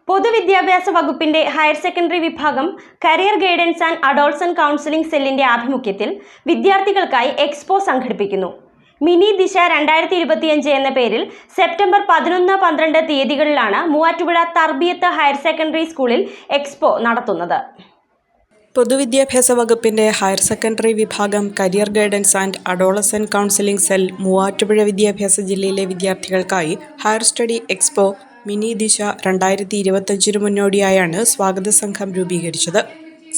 പൊതുവിദ്യാഭ്യാസ വകുപ്പിന്റെ higher secondary വിഭാഗം കരിയർ ഗൈഡൻസ് ആൻഡ് അഡോൾസന്റ് കൗൺസിലിംഗ് സെല്ലിന്റെ ആഭിമുഖ്യത്തിൽ വിദ്യാർത്ഥികൾക്കായി എക്സ്പോ സംഘടിപ്പിക്കുന്നു. മിനി ദിശ 2025 എന്ന പേരിൽ സെപ്റ്റംബർ 11-12 തീയതികളിലാണ് മൂവാറ്റുപുഴ തർബിയത്ത് ഹയർ സെക്കൻഡറി സ്കൂളിൽ എക്സ്പോ നടത്തുന്നത്. പൊതുവിദ്യാഭ്യാസ വകുപ്പിന്റെ ഹയർ സെക്കൻഡറി വിഭാഗം career guidance and adolescent counselling cell Muvattupuzha വിദ്യാഭ്യാസ ജില്ലയിലെ വിദ്യാർത്ഥികൾക്കായി ഹയർ സ്റ്റഡി എക്സ്പോ മിനി ദിശ 2025 മുന്നോടിയായാണ് സ്വാഗത സംഘം രൂപീകരിച്ചത്.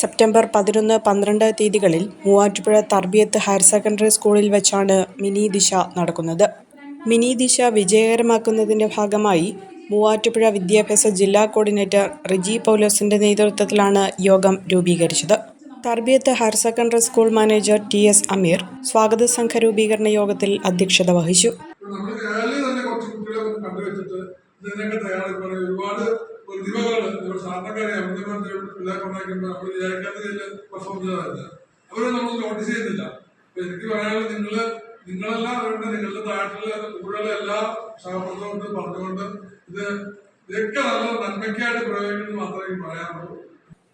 സെപ്റ്റംബർ 11-12 തീയതികളിൽ മൂവാറ്റുപുഴ തർബിയത്ത് ഹയർ സെക്കൻഡറി സ്കൂളിൽ വെച്ചാണ് മിനി ദിശ നടക്കുന്നത്. മിനി ദിശ വിജയകരമാക്കുന്നതിന്റെ ഭാഗമായി മൂവാറ്റുപുഴ വിദ്യാഭ്യാസ ജില്ലാ കോർഡിനേറ്റർ റിജി പൗലോസിന്റെ നേതൃത്വത്തിലാണ് യോഗം രൂപീകരിച്ചത്. Tarbiyath higher secondary school manager TS Ameer സ്വാഗത സംഘ രൂപീകരണ യോഗത്തിൽ അധ്യക്ഷത വഹിച്ചു. ഇതിനൊക്കെ തയ്യാറെടുക്കണം. ഒരുപാട് പ്രതിഭകൾ സാധാരണക്കാരെ പിള്ളേരുണ്ടാക്കുമ്പോൾ നമ്മൾ വിചാരിക്കാത്തതിൽ പെർഫോം ചെയ്തതല്ല. അവരെ നമ്മൾ നോട്ടീസ് ചെയ്യുന്നില്ല. എനിക്ക് പറയാനുള്ളത് നിങ്ങളെല്ലാം അവരുടെ നിങ്ങളുടെ നാട്ടിലെ ഇവിടെയുള്ള എല്ലാ സഹപ്രവർത്തകരോട് പറഞ്ഞുകൊണ്ട് ഇതൊക്കെ നല്ല നന്മയ്ക്കായിട്ട് പ്രയോഗിക്കുന്നത് മാത്രമേ പറയാനുള്ളൂ.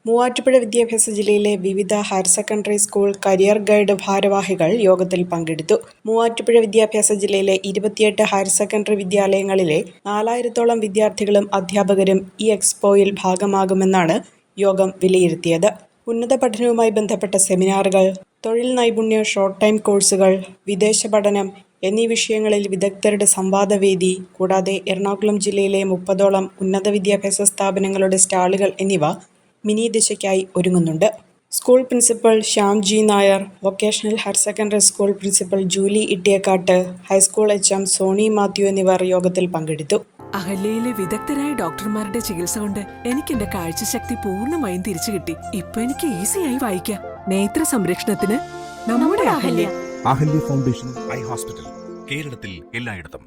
മൂവാറ്റുപുഴ വിദ്യാഭ്യാസ ജില്ലയിലെ വിവിധ higher secondary school career guide ഭാരവാഹികൾ യോഗത്തിൽ പങ്കെടുത്തു. മൂവാറ്റുപുഴ വിദ്യാഭ്യാസ ജില്ലയിലെ 28 ഹയർ സെക്കൻഡറി വിദ്യാലയങ്ങളിലെ 4000-ഓളം വിദ്യാർത്ഥികളും അധ്യാപകരും ഈ എക്സ്പോയിൽ ഭാഗമാകുമെന്നാണ് യോഗം വിലയിരുത്തിയത്. ഉന്നത പഠനവുമായി ബന്ധപ്പെട്ട സെമിനാറുകൾ, തൊഴിൽ നൈപുണ്യ ഷോർട്ട് ടൈം കോഴ്സുകൾ, വിദേശ പഠനം എന്നീ വിഷയങ്ങളിൽ വിദഗ്ധരുടെ സംവാദവേദി, കൂടാതെ എറണാകുളം ജില്ലയിലെ 30ഓളം ഉന്നത വിദ്യാഭ്യാസ സ്ഥാപനങ്ങളുടെ സ്റ്റാളുകൾ എന്നിവ മിനി ദിശയ്ക്കായി ഒരുങ്ങുന്നുണ്ട്. School principal Shyamji Nair, vocational higher secondary school principal Julie Ittiyakkatt, ഹൈസ്കൂൾ HM സോണി മാത്യു എന്നിവർ യോഗത്തിൽ പങ്കെടുത്തു. അഹല്യയിലെ വിദഗ്ധരായ ഡോക്ടർമാരുടെ ചികിത്സ കൊണ്ട് എനിക്ക് എന്റെ കാഴ്ചശക്തി പൂർണ്ണമായും തിരിച്ചു കിട്ടി. ഇപ്പൊ എനിക്ക് ഈസിയായി വായിക്കാം. നേത്ര സംരക്ഷണത്തിന് നമ്മുടെ Ahalya. Ahalya foundation eye hospital, കേരളത്തിൽ എല്ലായിടത്തും.